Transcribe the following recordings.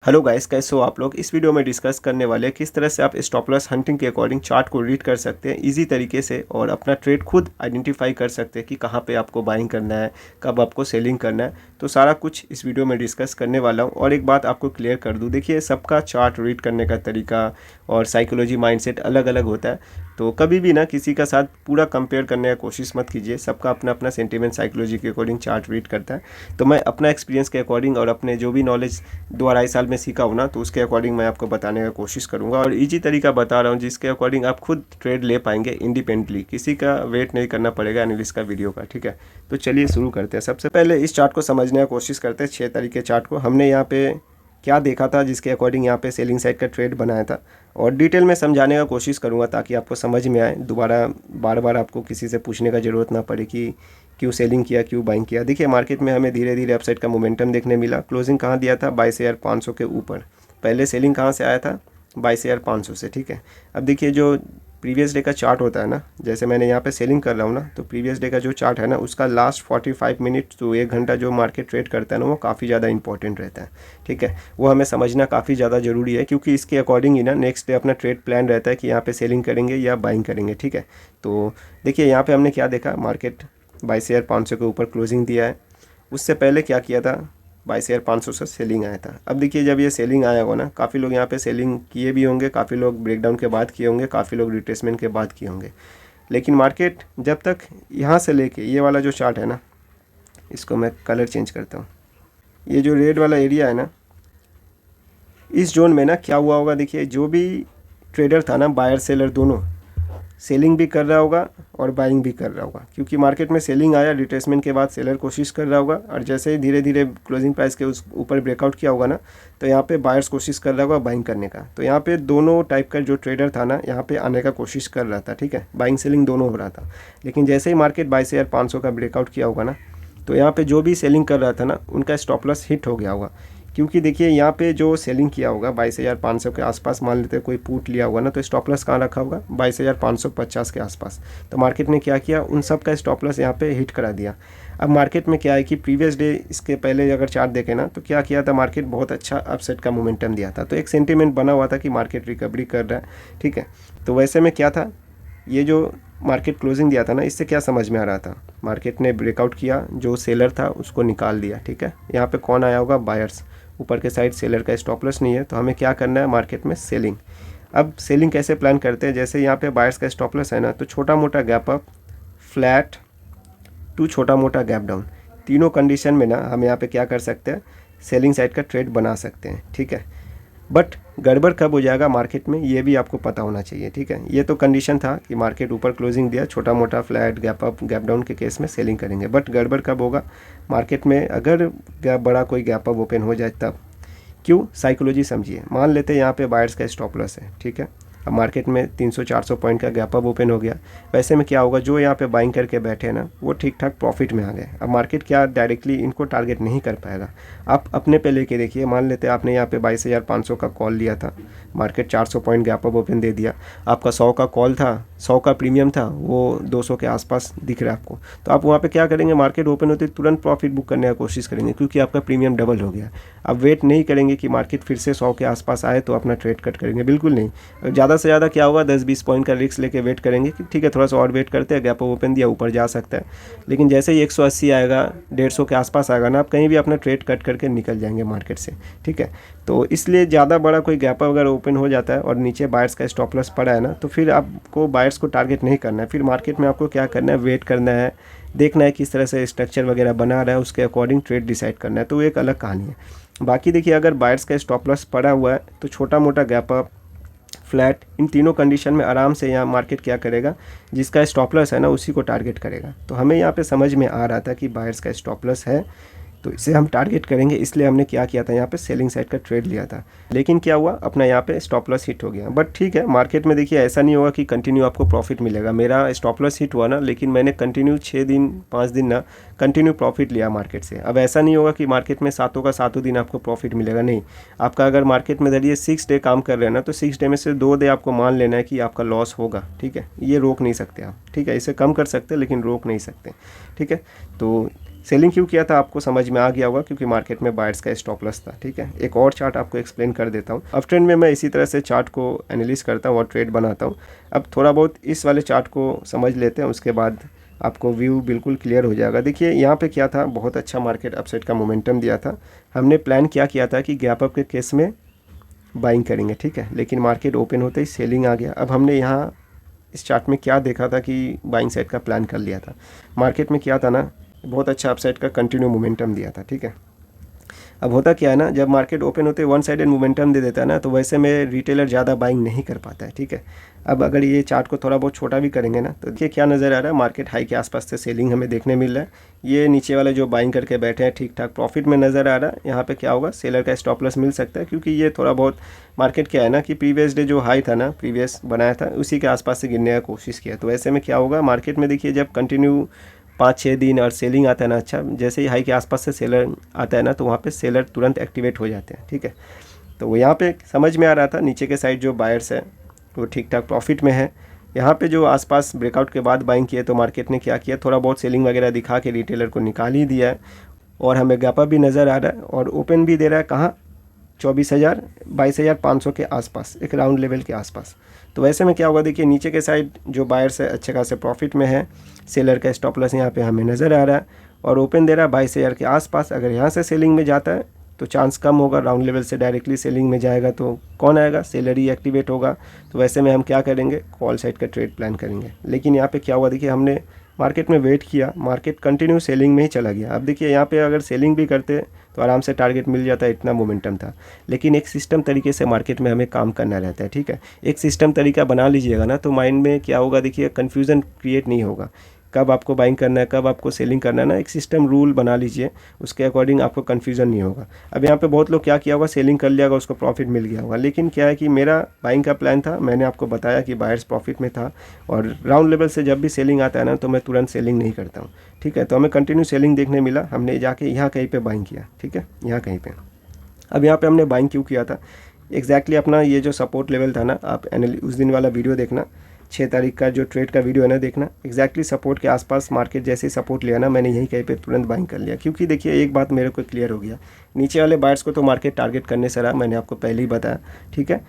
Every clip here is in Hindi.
हेलो गाइस, कैसे हो आप लोग। इस वीडियो में डिस्कस करने वाले हैं किस तरह से आप स्टॉप लॉस हंटिंग के अकॉर्डिंग चार्ट को रीड कर सकते हैं इजी तरीके से और अपना ट्रेड खुद आइडेंटिफाई कर सकते हैं कि कहाँ पे आपको बाइंग करना है, कब आपको सेलिंग करना है। तो सारा कुछ इस वीडियो में डिस्कस करने वाला हूँ। और एक बात आपको क्लियर कर दूँ, देखिए सबका चार्ट रीड करने का तरीका और साइकोलॉजी माइंडसेट अलग अलग होता है। तो कभी भी ना किसी का साथ पूरा कंपेयर करने का कोशिश मत कीजिए। सबका अपना अपना सेंटिमेंट साइकोलॉजी के अकॉर्डिंग चार्ट रीड करता है। तो मैं अपना एक्सपीरियंस के अकॉर्डिंग और अपने जो भी नॉलेज 2-2.5 साल में सीखा हूँ ना, तो उसके अकॉर्डिंग मैं आपको बताने का कोशिश करूँगा। और इजी तरीका बता रहा हूँ जिसके अकॉर्डिंग आप खुद ट्रेड ले पाएंगे इंडिपेंडेंटली, किसी का वेट नहीं करना पड़ेगा एनालिस्ट का वीडियो का। ठीक है, तो चलिए शुरू करते हैं। सबसे पहले इस चार्ट को समझने का कोशिश करते हैं, 6 तरीके चार्ट को। हमने यहाँ पे क्या देखा था जिसके अकॉर्डिंग यहाँ पे सेलिंग साइड का ट्रेड बनाया था, और डिटेल में समझाने का कोशिश करूँगा ताकि आपको समझ में आए। दोबारा बार बार आपको किसी से पूछने का ज़रूरत ना पड़े कि क्यों सेलिंग किया, क्यों बाइंग किया। देखिए मार्केट में हमें धीरे धीरे अपसाइड का मोमेंटम देखने मिला। क्लोजिंग कहाँ दिया था? 22,500 के ऊपर। पहले सेलिंग कहाँ से आया था? 22,500 से। ठीक है, अब देखिए जो प्रीवियस डे का चार्ट होता है ना, जैसे मैंने यहाँ पे सेलिंग कर रहा हूँ ना, तो प्रीवियस डे का जो चार्ट है ना, उसका लास्ट 45 मिनट तो 1 घंटा जो मार्केट ट्रेड करता है ना, वो काफ़ी ज़्यादा इंपॉर्टेंट रहता है। ठीक है, वो हमें समझना काफ़ी ज़्यादा ज़रूरी है, क्योंकि इसके अकॉर्डिंग ही ना नेक्स्ट डे अपना ट्रेड प्लान रहता है कि यहाँ पे सेलिंग करेंगे या बाइंग करेंगे। ठीक है, तो देखिए यहाँ पे हमने क्या देखा, मार्केट 22,500 के ऊपर क्लोजिंग दिया है। उससे पहले क्या किया था? 22,500 से सेलिंग आया था। अब देखिए जब ये सेलिंग आया होगा ना, काफ़ी लोग यहाँ पे सेलिंग किए भी होंगे, काफ़ी लोग ब्रेकडाउन के बाद किए होंगे, काफ़ी लोग रिट्रेसमेंट के बाद किए होंगे। लेकिन मार्केट जब तक यहाँ से लेके ये वाला जो चार्ट है ना, इसको मैं कलर चेंज करता हूँ। ये जो रेड वाला एरिया है ना, इस जोन में ना क्या हुआ होगा, देखिए जो भी ट्रेडर था ना, बायर सेलर दोनों, सेलिंग भी कर रहा होगा और बाइंग भी कर रहा होगा। क्योंकि मार्केट में सेलिंग आया, रिट्रेसमेंट के बाद सेलर कोशिश कर रहा होगा, और जैसे ही धीरे धीरे क्लोजिंग प्राइस के उस ऊपर ब्रेकआउट किया होगा ना, तो यहाँ पे बायर्स कोशिश कर रहा होगा बाइंग करने का। तो यहाँ पे दोनों टाइप का जो ट्रेडर था ना, यहाँ पे आने का कोशिश कर रहा था। ठीक है, बाइंग सेलिंग दोनों हो रहा था। लेकिन जैसे ही मार्केट 22,500 का ब्रेकआउट किया होगा ना, तो यहाँ पे जो भी सेलिंग कर रहा था ना, उनका स्टॉप लॉस हिट हो गया होगा। क्योंकि देखिए यहाँ पे जो सेलिंग किया होगा 22,500 के आसपास, मान लेते हैं कोई पुट लिया होगा ना, तो स्टॉप लॉस कहाँ रखा होगा? 22,550 के आसपास। तो मार्केट ने क्या किया, उन सब का स्टॉप लॉस यहाँ पे हिट करा दिया। अब मार्केट में क्या है कि प्रीवियस डे इसके पहले अगर चार्ट देखें ना, तो क्या किया था, मार्केट बहुत अच्छा अपसेट का मोमेंटम दिया था। तो एक सेंटीमेंट बना हुआ था कि मार्केट रिकवरी कर रहा है। ठीक है, तो वैसे में क्या था, ये जो मार्केट क्लोजिंग दिया था ना, इससे क्या समझ में आ रहा था, मार्केट ने ब्रेकआउट किया, जो सेलर था उसको निकाल दिया। ठीक है, यहाँ पे कौन आया होगा? बायर्स। ऊपर के साइड सेलर का स्टॉप लॉस नहीं है, तो हमें क्या करना है, मार्केट में सेलिंग। अब सेलिंग कैसे प्लान करते हैं, जैसे यहाँ पे बायर्स का स्टॉप लॉस है ना, तो छोटा मोटा गैप अप, फ्लैट टू छोटा मोटा गैप डाउन, तीनों कंडीशन में ना हम यहाँ पे क्या कर सकते हैं, सेलिंग साइड का ट्रेड बना सकते हैं। ठीक है, बट गड़बड़ कब हो जाएगा मार्केट में, ये भी आपको पता होना चाहिए। ठीक है, ये तो कंडीशन था कि मार्केट ऊपर क्लोजिंग दिया, छोटा मोटा flat gap up gap down के केस में सेलिंग करेंगे। बट गड़बड़ कब होगा मार्केट में, अगर बड़ा कोई गैप अप ओपन हो जाए तब। क्यों? साइकोलॉजी समझिए। मान लेते हैं यहाँ पे बायर्स का स्टॉप लॉस है। ठीक है, अब मार्केट में 300-400 पॉइंट का गैप अप ओपन हो गया। वैसे में क्या होगा, जो यहाँ पे बाइंग करके बैठे हैं ना, वो ठीक ठाक प्रॉफिट में आ गए। अब मार्केट क्या डायरेक्टली इनको टारगेट नहीं कर पाएगा। आप अपने पे लेके देखिए, मान लेते हैं आपने यहाँ पे 22,500 का कॉल लिया था, market 400 point gap up open दे दिया, आपका 100 का कॉल था, 100 का प्रीमियम था, वो 200 के आसपास दिख रहा है आपको। तो आप वहाँ पे क्या करेंगे, मार्केट ओपन होते तुरंत प्रॉफिट बुक करने की कोशिश करेंगे, क्योंकि आपका प्रीमियम डबल हो गया। अब वेट नहीं करेंगे कि मार्केट फिर से 100 के आसपास आए तो अपना ट्रेड कट करेंगे, बिल्कुल नहीं। ज़्यादा से ज़्यादा क्या होगा, 10-20 पॉइंट का रिस्क लेके वेट करेंगे कि ठीक है थोड़ा सा और वेट करते हैं, गैप ओपन दिया, ऊपर जा सकता है। लेकिन जैसे ही 180 आएगा, 150 के आसपास आएगा ना, आप कहीं भी अपना ट्रेड कट करके निकल जाएंगे मार्केट से। ठीक है, तो इसलिए ज़्यादा बड़ा कोई गैप अगर ओपन हो जाता है और नीचे बायर्स का स्टॉप लॉस पड़ा है ना, तो फिर आपको बायर्स को टारगेट नहीं करना है। फिर मार्केट में आपको क्या करना है, वेट करना है, देखना है किस तरह से स्ट्रक्चर वगैरह बना रहा है, उसके अकॉर्डिंग ट्रेड डिसाइड करना है। तो एक अलग कहानी है। बाकी देखिए अगर बायर्स का स्टॉप लॉस पड़ा हुआ है, तो छोटा मोटा गैप अप, फ्लैट, इन तीनों कंडीशन में आराम से यहाँ मार्केट क्या करेगा, जिसका स्टॉप लॉस है ना उसी को टारगेट करेगा। तो हमें यहाँ पे समझ में आ रहा था कि बायर्स का स्टॉप लॉस है, तो इसे हम टारगेट करेंगे, इसलिए हमने क्या किया था, यहाँ पे सेलिंग साइड का ट्रेड लिया था। लेकिन क्या हुआ, अपना यहाँ पे स्टॉप लॉस हिट हो गया। बट ठीक है, मार्केट में देखिए ऐसा नहीं होगा कि कंटिन्यू आपको प्रॉफिट मिलेगा। मेरा स्टॉप लॉस हिट हुआ ना, लेकिन मैंने कंटिन्यू 6 दिन 5 दिन ना कंटिन्यू प्रॉफिट लिया मार्केट से। अब ऐसा नहीं होगा कि मार्केट में सातों का सातों दिन आपको प्रॉफिट मिलेगा, नहीं। आपका अगर मार्केट में धरिए 6 डे काम कर रहे हैं ना, तो 6 डे में से 2 डे आपको मान लेना है कि आपका लॉस होगा। ठीक है, ये रोक नहीं सकते आप। ठीक है, इसे कम कर सकते हैं लेकिन रोक नहीं सकते। ठीक है, तो सेलिंग क्यों किया था आपको समझ में आ गया होगा, क्योंकि मार्केट में बायर्स का स्टॉप लॉस था। ठीक है, एक और चार्ट आपको एक्सप्लेन कर देता हूँ। अप ट्रेंड में मैं इसी तरह से चार्ट को एनालिसिस करता हूँ और ट्रेड बनाता हूँ। अब थोड़ा बहुत इस वाले चार्ट को समझ लेते हैं, उसके बाद आपको व्यू बिल्कुल क्लियर हो जाएगा। देखिए यहाँ पे क्या था, बहुत अच्छा मार्केट अपसाइड का मोमेंटम दिया था। हमने प्लान क्या किया था कि गैप अप के केस में बाइंग करेंगे। ठीक है, लेकिन मार्केट ओपन होते ही सेलिंग आ गया। अब हमने यहाँ इस चार्ट में क्या देखा था कि बाइंग साइड का प्लान कर लिया था। मार्केट में क्या था ना, बहुत अच्छा अपसाइड का कंटिन्यू मोमेंटम दिया था। ठीक है, अब होता क्या है ना, जब मार्केट ओपन होते वन साइडेड मोमेंटम दे देता है ना, तो वैसे में रिटेलर ज़्यादा बाइंग नहीं कर पाता है। ठीक है, अब अगर ये चार्ट को थोड़ा बहुत छोटा भी करेंगे ना, तो देखिए क्या नज़र आ रहा है, मार्केट हाई के आसपास से सेलिंग हमें देखने मिल रहा है। ये नीचे वाले जो बाइंग करके बैठे हैं ठीक ठाक प्रॉफिट में नज़र आ रहा है। यहाँ पे क्या होगा, सेलर का स्टॉप लॉस मिल सकता है, क्योंकि ये थोड़ा बहुत मार्केट क्या है ना कि प्रीवियस डे जो हाई था ना, प्रीवियस बनाया था, उसी के आसपास से गिरने का कोशिश किया। तो ऐसे में क्या होगा, मार्केट में देखिए जब कंटिन्यू 5-6 दिन और सेलिंग आता है ना, अच्छा जैसे ही हाई के आसपास से सेलर आता है ना, तो वहाँ पे सेलर तुरंत एक्टिवेट हो जाते हैं। ठीक है, तो वो यहाँ पे समझ में आ रहा था, नीचे के साइड जो बायर्स है वो ठीक ठाक प्रॉफिट में है। यहाँ पे जो आसपास ब्रेकआउट के बाद बाइंग किए, तो मार्केट ने क्या किया, थोड़ा बहुत सेलिंग वगैरह दिखा के रिटेलर को निकाल ही दिया है। और हमें गैप अप भी नज़र आ रहा है और ओपन भी दे रहा है कहाँ, 22,500 के आसपास, एक राउंड लेवल के आसपास। तो वैसे में क्या होगा, देखिए नीचे के साइड जो बायर्स है अच्छे खासे प्रॉफिट में है। सेलर का स्टॉप लॉस यहाँ पे हमें नज़र आ रहा है और ओपन दे रहा है 22,000 के आसपास। अगर यहाँ से सेलिंग में जाता है तो चांस कम होगा, राउंड लेवल से डायरेक्टली सेलिंग में जाएगा तो कौन आएगा, सेलर ही एक्टिवेट होगा। तो वैसे में हम क्या करेंगे, कॉल साइड का ट्रेड प्लान करेंगे। लेकिन यहाँ पे क्या हुआ, देखिए हमने मार्केट में वेट किया, मार्केट कंटिन्यू सेलिंग में ही चला गया। अब देखिए यहाँ पे अगर सेलिंग भी करते तो आराम से टारगेट मिल जाता है, इतना मोमेंटम था। लेकिन एक सिस्टम तरीके से मार्केट में हमें काम करना रहता है। ठीक है, एक सिस्टम तरीका बना लीजिएगा ना, तो माइंड में क्या होगा, देखिए कन्फ्यूज़न क्रिएट नहीं होगा, कब आपको बाइंग करना है, कब आपको सेलिंग करना है ना, एक सिस्टम रूल बना लीजिए, उसके अकॉर्डिंग आपको कन्फ्यूज़न नहीं होगा। अब यहाँ पे बहुत लोग क्या किया होगा, सेलिंग कर लिया होगा, उसको प्रॉफिट मिल गया होगा। लेकिन क्या है कि मेरा बाइंग का प्लान था, मैंने आपको बताया कि बायर्स प्रॉफिट में था और राउंड लेवल से जब भी सेलिंग आता है ना, तो मैं तुरंत सेलिंग नहीं करता हूँ। ठीक है, तो हमें कंटिन्यू सेलिंग देखने मिला, हमने जाके यहाँ कहीं पर बाइंग किया। ठीक है, यहाँ कहीं पर। अब यहाँ पर हमने बाइंग क्यों किया था, एग्जैक्टली अपना ये जो सपोर्ट लेवल था ना, आप उस दिन वाला वीडियो देखना, 6 तारीख का जो ट्रेड का वीडियो है ना, देखना एग्जैक्टली सपोर्ट के आसपास मार्केट जैसे ही सपोर्ट लिया ना, मैंने यहीं कहीं पे तुरंत बाइंग कर लिया। क्योंकि देखिए एक बात मेरे को क्लियर हो गया, नीचे वाले बायर्स को तो मार्केट टारगेट करने से रहा, मैंने आपको पहले ही बताया। ठीक है,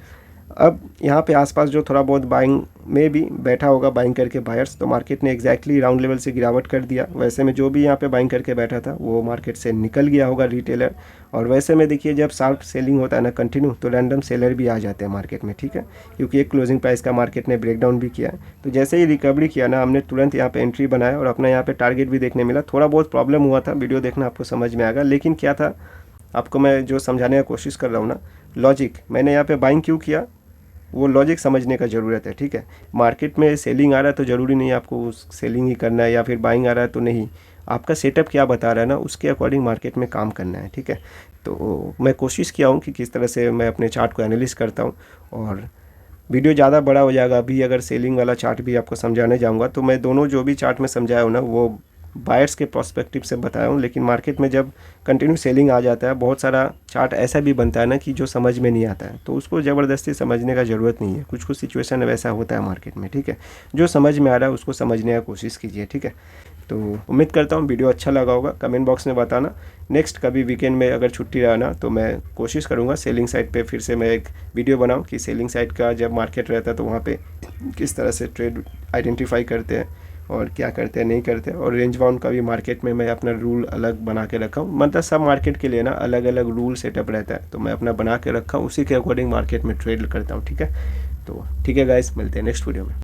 अब यहाँ पे आसपास जो थोड़ा बहुत बाइंग में भी बैठा होगा बाइंग करके बायर्स, तो मार्केट ने एग्जैक्टली राउंड लेवल से गिरावट कर दिया। वैसे में जो भी यहाँ पे बाइंग करके बैठा था वो मार्केट से निकल गया होगा रिटेलर। और वैसे में देखिए जब शार्प सेलिंग होता है ना कंटिन्यू, तो रैंडम सेलर भी आ जाते हैं मार्केट में। ठीक है, क्योंकि एक क्लोजिंग प्राइस का मार्केट ने ब्रेकडाउन भी किया। तो जैसे ही रिकवरी किया ना, हमने तुरंत यहाँ पे एंट्री बनाया और अपना यहाँ पे टारगेट भी देखने मिला। थोड़ा बहुत प्रॉब्लम हुआ था, वीडियो देखना आपको समझ में आएगा। लेकिन क्या था, आपको मैं जो समझाने की कोशिश कर रहा हूँ ना, लॉजिक, मैंने यहाँ पे बाइंग क्यों किया, वो लॉजिक समझने का ज़रूरत है। ठीक है, मार्केट में सेलिंग आ रहा है तो ज़रूरी नहीं आपको सेलिंग ही करना है, या फिर बाइंग आ रहा है तो नहीं, आपका सेटअप क्या बता रहा है ना, उसके अकॉर्डिंग मार्केट में काम करना है। ठीक है, तो मैं कोशिश किया हूँ कि किस तरह से मैं अपने चार्ट को एनालिसिस करता हूँ। और वीडियो ज़्यादा बड़ा हो जाएगा, अभी अगर सेलिंग वाला चार्ट भी आपको समझाने जाऊँगा तो मैं दोनों जो भी चार्ट में समझाया हूँ ना, वो बायर्स के पर्सपेक्टिव से बताया हूँ। लेकिन मार्केट में जब कंटिन्यू सेलिंग आ जाता है, बहुत सारा चार्ट ऐसा भी बनता है ना कि जो समझ में नहीं आता है, तो उसको ज़बरदस्ती समझने का ज़रूरत नहीं है। कुछ कुछ सिचुएशन वैसा होता है मार्केट में। ठीक है, जो समझ में आ रहा है उसको समझने का कोशिश कीजिए। ठीक है, तो उम्मीद करता हूँ वीडियो अच्छा लगा होगा। कमेंट बॉक्स में बताना। नेक्स्ट कभी वीकेंड में अगर छुट्टी रहा ना, तो मैं कोशिश करूँगा सेलिंग साइड पे फिर से मैं एक वीडियो बनाऊँ कि सेलिंग साइड का जब मार्केट रहता है तो वहाँ पे किस तरह से ट्रेड आइडेंटिफाई करते हैं और क्या करते हैं नहीं करते हैं। और रेंज बाउंड का भी मार्केट में मैं अपना रूल अलग बना के रखा हूँ, मतलब सब मार्केट के लिए ना अलग अलग रूल सेटअप रहता है, तो मैं अपना बना के रखा हूँ, उसी के अकॉर्डिंग मार्केट में ट्रेड करता हूँ। ठीक है, तो ठीक है गाइस, मिलते हैं नेक्स्ट वीडियो में।